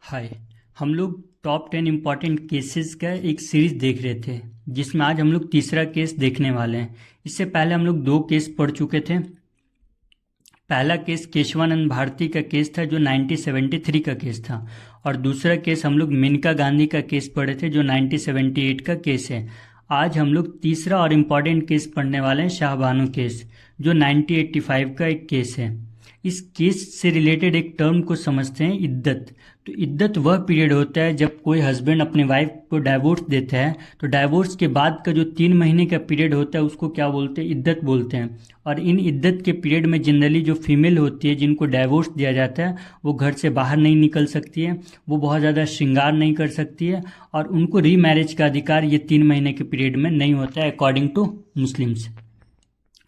हाय। हम लोग top 10 important cases का एक सीरीज देख रहे थे जिसमें आज हम लोग तीसरा केस देखने वाले हैं। इससे पहले हम लोग दो केस पढ़ चुके थे। पहला केस केशवानंद भारती का केस था जो 1973 का केस था, और दूसरा केस हम लोग मेनका गांधी का केस पढ़े थे जो 1978 का केस है। आज हम लोग तीसरा और इम्पॉर्टेंट केस पढ़ने वाले हैं, शाहबानो केस, जो 1985 का एक केस है। इस केस से रिलेटेड एक टर्म को समझते हैं, इद्दत। तो इद्दत वह पीरियड होता है जब कोई हस्बैंड अपने वाइफ को डाइवोर्स देता है, तो डाइवोर्स के बाद का जो 3 महीने का पीरियड होता है उसको क्या बोलते हैं? इद्दत बोलते हैं। और इन इद्दत के पीरियड में जनरली जो फीमेल होती है जिनको डाइवोर्स दिया जाता है वो घर से बाहर नहीं निकल सकती है, वो बहुत ज़्यादा श्रृंगार नहीं कर सकती है, और उनको रीमैरिज का अधिकार ये 3 महीने के पीरियड में नहीं होता है अकॉर्डिंग टू मुस्लिम्स।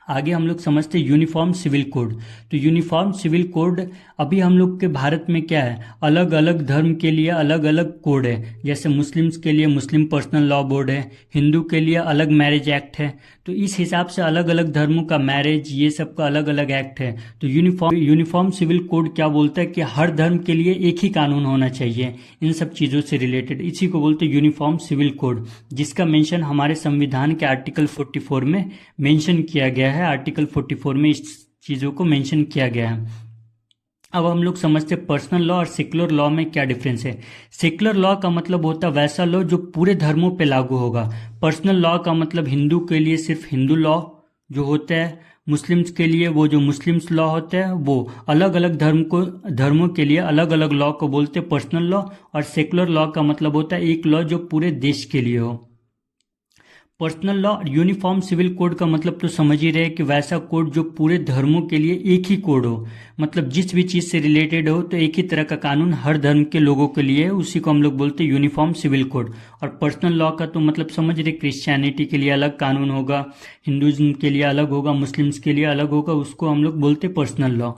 आगे हम लोग समझते हैं यूनिफॉर्म सिविल कोड। तो यूनिफॉर्म सिविल कोड अभी हम लोग के भारत में क्या है, अलग अलग धर्म के लिए अलग अलग कोड है। जैसे मुस्लिम्स के लिए मुस्लिम पर्सनल लॉ बोर्ड है, हिंदू के लिए अलग मैरिज एक्ट है। तो इस हिसाब से अलग अलग धर्मों का मैरिज, ये सब का अलग अलग एक्ट है। तो यूनिफॉर्म सिविल कोड क्या बोलता है कि हर धर्म के लिए एक ही कानून होना चाहिए इन सब चीज़ों से रिलेटेड। इसी को बोलते हैं यूनिफॉर्म सिविल कोड, जिसका मेंशन हमारे संविधान के आर्टिकल 44 में मेंशन किया गया है। आर्टिकल 44 में इस चीज़ों को मेंशन किया गया है। अब हम लोग समझते हैं पर्सनल लॉ और सेक्युलर लॉ में क्या डिफरेंस है। सेक्युलर लॉ का मतलब होता है वैसा लॉ जो पूरे धर्मों पे लागू होगा। पर्सनल लॉ का मतलब हिंदू के लिए सिर्फ हिंदू लॉ जो होता है, मुस्लिम्स के लिए वो जो मुस्लिम्स लॉ होता है, वो अलग अलग धर्मों के लिए अलग अलग लॉ को बोलते हैं पर्सनल लॉ। और सेक्युलर लॉ का मतलब होता है एक लॉ जो पूरे देश के लिए हो। Personal law uniform civil code का मतलब तो समझ ही रहे कि वैसा कोड जो पूरे धर्मों के लिए एक ही कोड हो, मतलब जिस भी चीज़ से रिलेटेड हो तो एक ही तरह का कानून हर धर्म के लोगों के लिए है, उसी को हम लोग बोलते हैं यूनिफॉर्म सिविल कोड। और पर्सनल लॉ का तो मतलब समझ रहे, क्रिश्चियनिटी के लिए अलग कानून होगा, हिंदुज़म के लिए अलग होगा, मुस्लिम्स के लिए अलग होगा, उसको हम लोग बोलते हैं पर्सनल लॉ।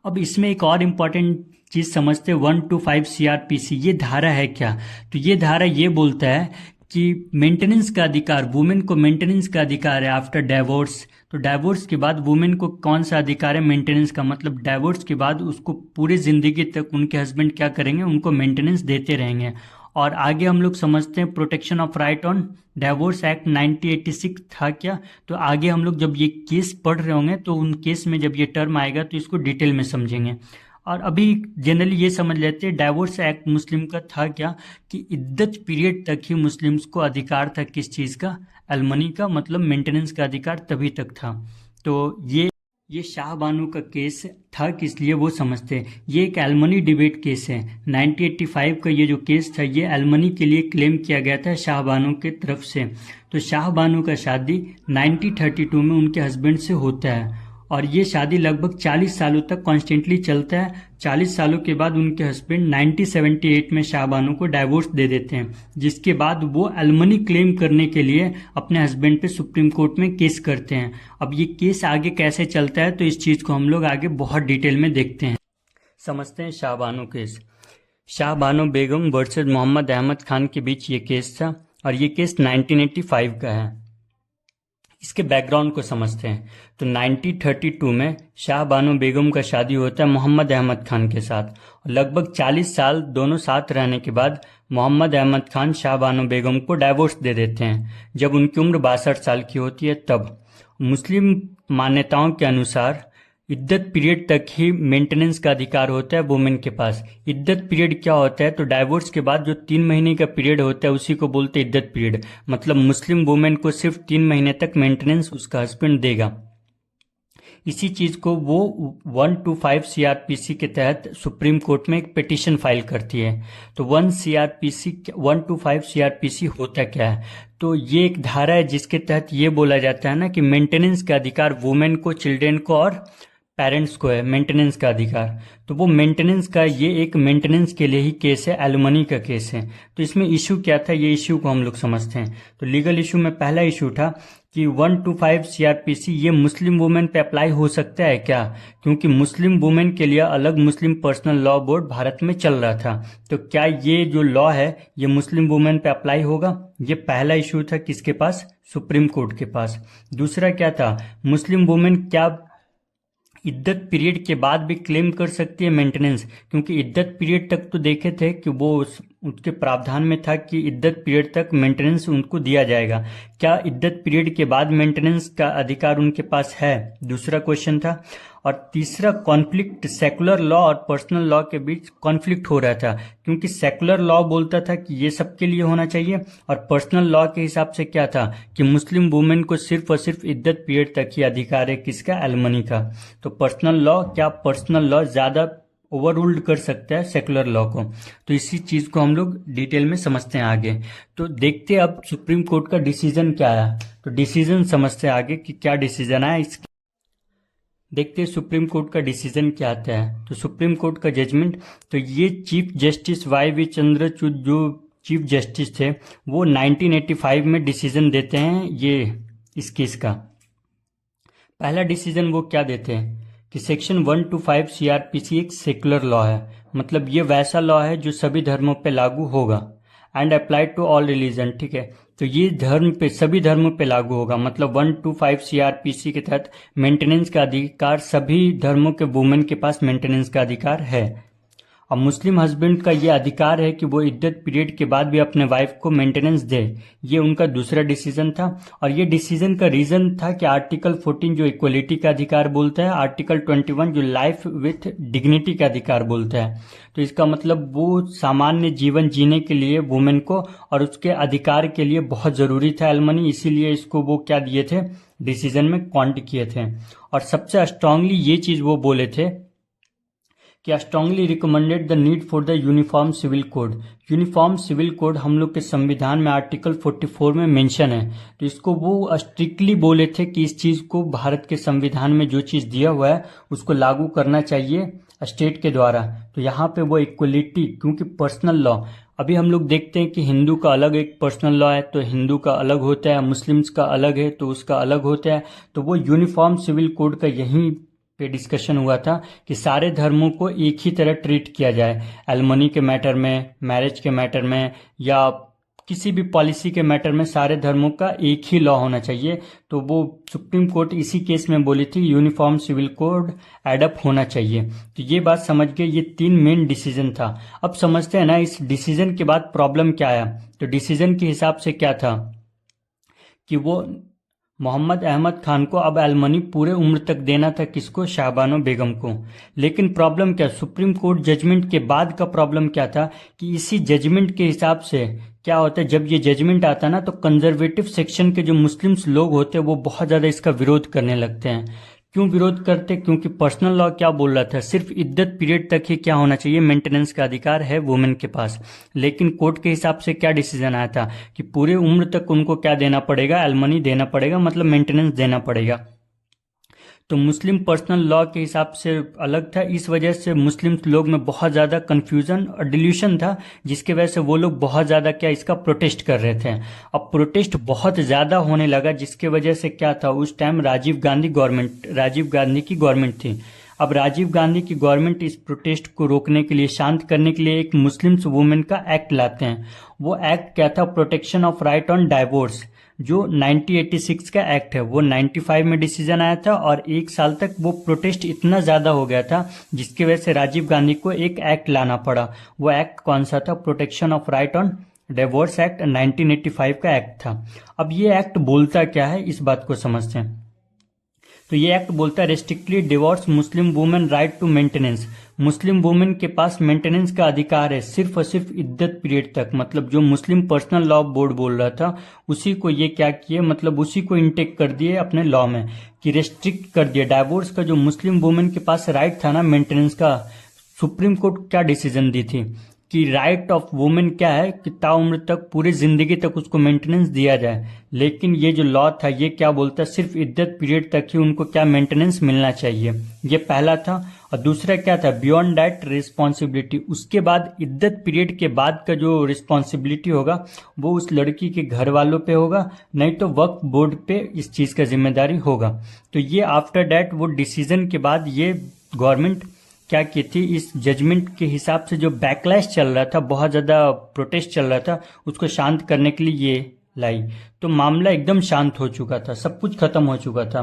अब इसमें एक और इम्पॉर्टेंट चीज़ समझते हैं, 125 CRPC। ये धारा है क्या? तो ये धारा ये बोलता है कि मेंटेनेंस का अधिकार, वुमेन को मेंटेनेंस का अधिकार है आफ्टर डाइवोर्स। तो डाइवोर्स के बाद वुमेन को कौन सा अधिकार है? मेंटेनेंस का। मतलब डाइवोर्स के बाद उसको पूरी जिंदगी तक उनके हस्बैंड क्या करेंगे? उनको मेंटेनेंस देते रहेंगे। और आगे हम लोग समझते हैं protection of right on divorce act 1986 था क्या? तो आगे हम लोग जब ये केस पढ़ रहे होंगे तो उन केस में जब ये टर्म आएगा तो इसको डिटेल में समझेंगे। और अभी जनरली ये समझ लेते हैं डाइवोर्स एक्ट मुस्लिम का था क्या, कि इद्दत पीरियड तक ही मुस्लिम्स को अधिकार था किस चीज़ का? एलमनी का, मतलब मेंटेनेंस का अधिकार तभी तक था। तो ये शाहबानो का केस था किस लिए वो समझते हैं। ये एक एलमनी डिबेट केस है। 1985 का ये जो केस था ये एलमनी के लिए क्लेम किया गया था शाहबानो के तरफ से। तो शाहबानो का शादी 1932 में उनके हस्बैंड से होता है, और ये शादी लगभग 40 सालों तक कॉन्स्टेंटली चलता है। 40 सालों के बाद उनके हस्बैंड 1978 में शाहबानो को डाइवोर्स दे देते हैं, जिसके बाद वो एलमनी क्लेम करने के लिए अपने हस्बैंड पे सुप्रीम कोर्ट में केस करते हैं। अब ये केस आगे कैसे चलता है तो इस चीज़ को हम लोग आगे बहुत डिटेल में देखते हैं। समझते हैं शाहबानो केस। शाहबानो बेगम वर्सेस मोहम्मद अहमद खान के बीच ये केस था, और ये केस 1985 का है। इसके बैकग्राउंड को समझते हैं। तो 1932 में शाहबानो बेगम का शादी होता है मोहम्मद अहमद खान के साथ, और लगभग 40 साल दोनों साथ रहने के बाद मोहम्मद अहमद खान शाहबानो बेगम को डाइवोर्स दे देते हैं जब उनकी उम्र 62 साल की होती है। तब मुस्लिम मान्यताओं के अनुसार इद्दत पीरियड तक ही मेंटेनेंस का अधिकार होता है वुमेन के पास। इद्दत पीरियड क्या होता है? तो डाइवोर्स के बाद जो 3 महीने का पीरियड होता है उसी को बोलते हैं इद्दत पीरियड। मतलब मुस्लिम वुमेन को सिर्फ 3 महीने तक मेंटेनेंस उसका हस्बैंड देगा। इसी चीज़ को वो 125 CRPC के तहत सुप्रीम कोर्ट में एक पिटीशन फाइल करती है। तो 125 CRPC होता क्या है? तो ये एक धारा है जिसके तहत ये बोला जाता है ना कि मेंटेनेंस का अधिकार वुमेन को, चिल्ड्रेन को और पेरेंट्स को है, मेंटेनेंस का अधिकार। तो वो मेंटेनेंस का, ये एक मेंटेनेंस के लिए ही केस है, एलुमनी का केस है। तो इसमें इशू क्या था, ये इशू को हम लोग समझते हैं। तो लीगल इशू में पहला इशू था कि 125 CRPC ये मुस्लिम वुमेन पे अप्लाई हो सकता है क्या? क्योंकि मुस्लिम वुमेन के लिए अलग मुस्लिम पर्सनल लॉ बोर्ड भारत में चल रहा था। तो क्या ये जो लॉ है ये मुस्लिम वुमेन पे अप्लाई होगा? ये पहला इशू था किसके पास? सुप्रीम कोर्ट के पास। दूसरा क्या था, मुस्लिम वुमेन क्या इद्दत पीरियड के बाद भी क्लेम कर सकती है मेंटेनेंस, क्योंकि इद्दत पीरियड तक तो देखे थे कि वो उसके प्रावधान में था कि इद्दत पीरियड तक मेंटेनेंस उनको दिया जाएगा। क्या इद्दत पीरियड के बाद मेंटेनेंस का अधिकार उनके पास है, दूसरा क्वेश्चन था। और तीसरा, कॉन्फ्लिक्ट सेकुलर लॉ और पर्सनल लॉ के बीच कॉन्फ्लिक्ट हो रहा था, क्योंकि सेकुलर लॉ बोलता था कि ये सबके लिए होना चाहिए, और पर्सनल लॉ के हिसाब से क्या था कि मुस्लिम वुमेन को सिर्फ और सिर्फ इद्दत पीरियड तक ही अधिकार है, किसका, एलमनी का। तो पर्सनल लॉ, क्या पर्सनल लॉ ज़्यादा ओवर रूल्ड कर सकता है सेकुलर लॉ को, तो इसी चीज़ को हम लोग डिटेल में समझते हैं आगे। तो देखते हैं अब सुप्रीम कोर्ट का डिसीजन क्या आया, तो डिसीजन समझते हैं आगे कि क्या डिसीजन आया। देखते हैं सुप्रीम कोर्ट का डिसीजन क्या आता है। तो सुप्रीम कोर्ट का जजमेंट, तो ये chief justice Y V Chandrachud जो चीफ जस्टिस थे वो 1985 में डिसीजन देते हैं ये इस केस का। पहला डिसीजन वो क्या देते हैं कि सेक्शन 125 सीआरपीसी एक सेकुलर लॉ है, मतलब ये वैसा लॉ है जो सभी धर्मों पे लागू होगा, and applied to all religion, ठीक है। तो ये धर्म पे, सभी धर्मों पे लागू होगा, मतलब 125 सीआरपीसी के तहत मेंटेनेंस का अधिकार सभी धर्मों के वुमेन के पास मेंटेनेंस का अधिकार है। अब मुस्लिम हस्बैंड का ये अधिकार है कि वो इद्दत पीरियड के बाद भी अपने वाइफ को मेंटेनेंस दे, ये उनका दूसरा डिसीजन था। और ये डिसीजन का रीजन था कि आर्टिकल 14 जो इक्वलिटी का अधिकार बोलता है, आर्टिकल 21 जो लाइफ विथ डिग्निटी का अधिकार बोलता है। तो इसका मतलब वो सामान्य जीवन जीने के लिए वुमेन को और उसके अधिकार के लिए बहुत ज़रूरी था एलमनी, इसीलिए इसको वो क्या दिए थे, डिसीजन में काउंट किए थे। और सबसे स्ट्रांगली ये चीज़ वो बोले थे कि strongly recommended the need for the uniform civil code. Uniform civil code हम लोग के संविधान में आर्टिकल 44 में मेंशन है, तो इसको वो स्ट्रिक्टली बोले थे कि इस चीज़ को भारत के संविधान में जो चीज़ दिया हुआ है उसको लागू करना चाहिए स्टेट के द्वारा। तो यहाँ पे वो इक्वलिटी, क्योंकि पर्सनल लॉ, अभी हम लोग देखते हैं कि हिंदू का अलग एक पर्सनल लॉ है, तो हिंदू का अलग होता है, मुस्लिम्स का अलग है तो उसका अलग होता है। तो वो यूनिफॉर्म सिविल कोड का यहीं पे डिस्कशन हुआ था कि सारे धर्मों को एक ही तरह ट्रीट किया जाए, एलमनी के मैटर में, मैरिज के मैटर में, या किसी भी पॉलिसी के मैटर में सारे धर्मों का एक ही लॉ होना चाहिए। तो वो सुप्रीम कोर्ट इसी केस में बोली थी यूनिफॉर्म सिविल कोड एडप्ट होना चाहिए। तो ये बात समझ गए, ये 3 मेन डिसीजन था। अब समझते हैं ना इस डिसीजन के बाद प्रॉब्लम क्या आया। तो डिसीजन के हिसाब से क्या था कि वो मोहम्मद अहमद खान को अब एलमनी पूरे उम्र तक देना था, किसको, शाहबानो बेगम को। लेकिन प्रॉब्लम क्या, सुप्रीम कोर्ट जजमेंट के बाद का प्रॉब्लम क्या था कि इसी जजमेंट के हिसाब से क्या होता है, जब ये जजमेंट आता ना तो कंजर्वेटिव सेक्शन के जो मुस्लिम्स लोग होते हैं वो बहुत ज़्यादा इसका विरोध करने लगते हैं। क्यों विरोध करते, क्योंकि पर्सनल लॉ क्या बोल रहा था, सिर्फ इद्दत पीरियड तक ही क्या होना चाहिए, मेंटेनेंस का अधिकार है वुमेन के पास। लेकिन कोर्ट के हिसाब से क्या डिसीजन आया था कि पूरे उम्र तक उनको क्या देना पड़ेगा, एलमनी देना पड़ेगा, मतलब मेंटेनेंस देना पड़ेगा। तो मुस्लिम पर्सनल लॉ के हिसाब से अलग था, इस वजह से मुस्लिम लोग में बहुत ज़्यादा कन्फ्यूज़न और डिल्यूशन था, जिसके वजह से वो लोग बहुत ज़्यादा क्या इसका प्रोटेस्ट कर रहे थे। अब प्रोटेस्ट बहुत ज़्यादा होने लगा, जिसके वजह से क्या था, उस टाइम राजीव गांधी की गवर्नमेंट थी। अब राजीव गांधी की गवर्नमेंट इस प्रोटेस्ट को रोकने के लिए, शांत करने के लिए एक मुस्लिम्स वुमेन का एक्ट लाते हैं। वो एक्ट क्या था, protection of right on divorce, जो 1986 का एक्ट है। वो 95 में डिसीजन आया था और 1 साल तक वो प्रोटेस्ट इतना ज़्यादा हो गया था, जिसकी वजह से राजीव गांधी को एक एक्ट लाना पड़ा। वो एक्ट कौन सा था, protection of right on divorce act 1985 का एक्ट था। अब ये एक्ट बोलता क्या है, इस बात को समझते हैं। तो ये एक्ट बोलता है restrictly divorce Muslim women right to maintenance. Muslim women के पास मेंटेनेंस का अधिकार है सिर्फ और सिर्फ इद्दत पीरियड तक, मतलब जो मुस्लिम पर्सनल लॉ बोर्ड बोल रहा था उसी को ये क्या किए, मतलब उसी को इंटेक कर दिए अपने लॉ में कि रेस्ट्रिक्ट कर दिया डाइवोर्स का जो मुस्लिम वुमेन के पास राइट था ना मेंटेनेंस का। सुप्रीम कोर्ट क्या डिसीजन दी थी कि राइट ऑफ वुमेन क्या है कि ताउम्र तक, पूरी जिंदगी तक उसको मेंटेनेंस दिया जाए। लेकिन ये जो लॉ था ये क्या बोलता है, सिर्फ इद्दत पीरियड तक ही उनको क्या मेंटेनेंस मिलना चाहिए, ये पहला था। और दूसरा क्या था, बियॉन्ड दैट रिस्पॉन्सिबिलिटी, उसके बाद इद्दत पीरियड के बाद का जो रिस्पॉन्सिबिलिटी होगा वो उस लड़की के घर वालों पे होगा, नहीं तो वक्फ बोर्ड पे इस चीज़ का जिम्मेदारी होगा। तो ये आफ्टर दैट वो डिसीजन के बाद ये गवर्नमेंट क्या की थी, इस जजमेंट के हिसाब से जो बैकलैश चल रहा था, बहुत ज़्यादा प्रोटेस्ट चल रहा था, उसको शांत करने के लिए ये लाई। तो मामला एकदम शांत हो चुका था, सब कुछ खत्म हो चुका था।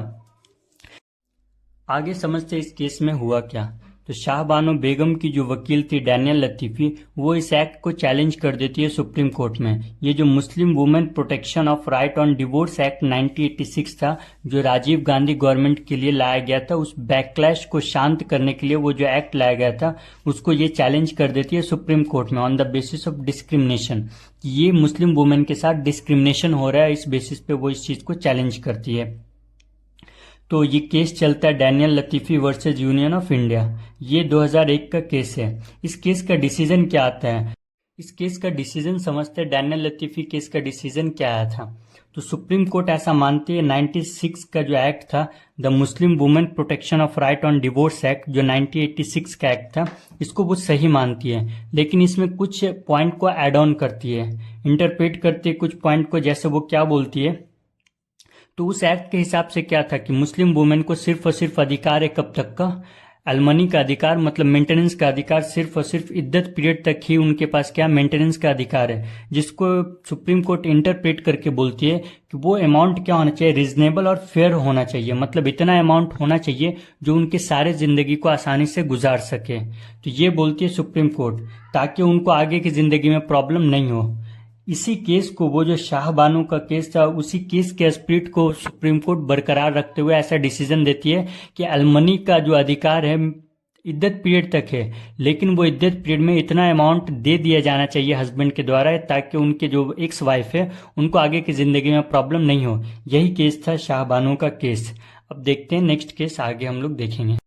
आगे समझते इस केस में हुआ क्या। तो शाहबानो बेगम की जो वकील थी डैनियल लतीफ़ी, वो इस एक्ट को चैलेंज कर देती है सुप्रीम कोर्ट में। ये जो Muslim women protection of right on divorce act 1986 था, जो राजीव गांधी गवर्नमेंट के लिए लाया गया था, उस बैकलैश को शांत करने के लिए वो जो एक्ट लाया गया था, उसको ये चैलेंज कर देती है सुप्रीम कोर्ट में on the basis of discrimination. ये मुस्लिम वुमेन के साथ डिस्क्रिमिनेशन हो रहा है, इस बेसिस पे वो इस चीज़ को चैलेंज करती है। तो ये केस चलता है Daniel Latifi versus Union of India. ये 2001 का केस है। इस केस का डिसीजन क्या आता है, इस केस का डिसीजन समझते हैं। डैनियल लतीफ़ी केस का डिसीजन क्या आया था। तो सुप्रीम कोर्ट ऐसा मानती है 96 का जो एक्ट था, the Muslim women protection of right on divorce act, जो 1986 का एक्ट था, इसको वो सही मानती है, लेकिन इसमें कुछ पॉइंट को एड ऑन करती है, इंटरप्रेट करती है कुछ पॉइंट को। जैसे वो क्या बोलती है, तो उस एक्ट के हिसाब से क्या था कि मुस्लिम वुमेन को सिर्फ और सिर्फ अधिकार है कब तक का, एलमनी का अधिकार, मतलब मेंटेनेंस का अधिकार, सिर्फ और सिर्फ इद्दत पीरियड तक ही उनके पास क्या मेंटेनेंस का अधिकार है, जिसको सुप्रीम कोर्ट इंटरप्रेट करके बोलती है कि वो अमाउंट क्या होना चाहिए, रिजनेबल और फेयर होना चाहिए, मतलब इतना अमाउंट होना चाहिए जो उनके सारे जिंदगी को आसानी से गुजार सके। तो ये बोलती है सुप्रीम कोर्ट, ताकि उनको आगे की जिंदगी में प्रॉब्लम नहीं हो। इसी केस को, वो जो शाहबानो का केस था, उसी केस के स्पिरिट को सुप्रीम कोर्ट बरकरार रखते हुए ऐसा डिसीजन देती है कि एलमनी का जो अधिकार है इद्दत पीरियड तक है, लेकिन वो इद्दत पीरियड में इतना अमाउंट दे दिया जाना चाहिए हस्बैंड के द्वारा, ताकि उनके जो एक्स वाइफ है उनको आगे की जिंदगी में प्रॉब्लम नहीं हो। यही केस था शाहबानो का केस। अब देखते हैं नेक्स्ट केस, आगे हम लोग देखेंगे।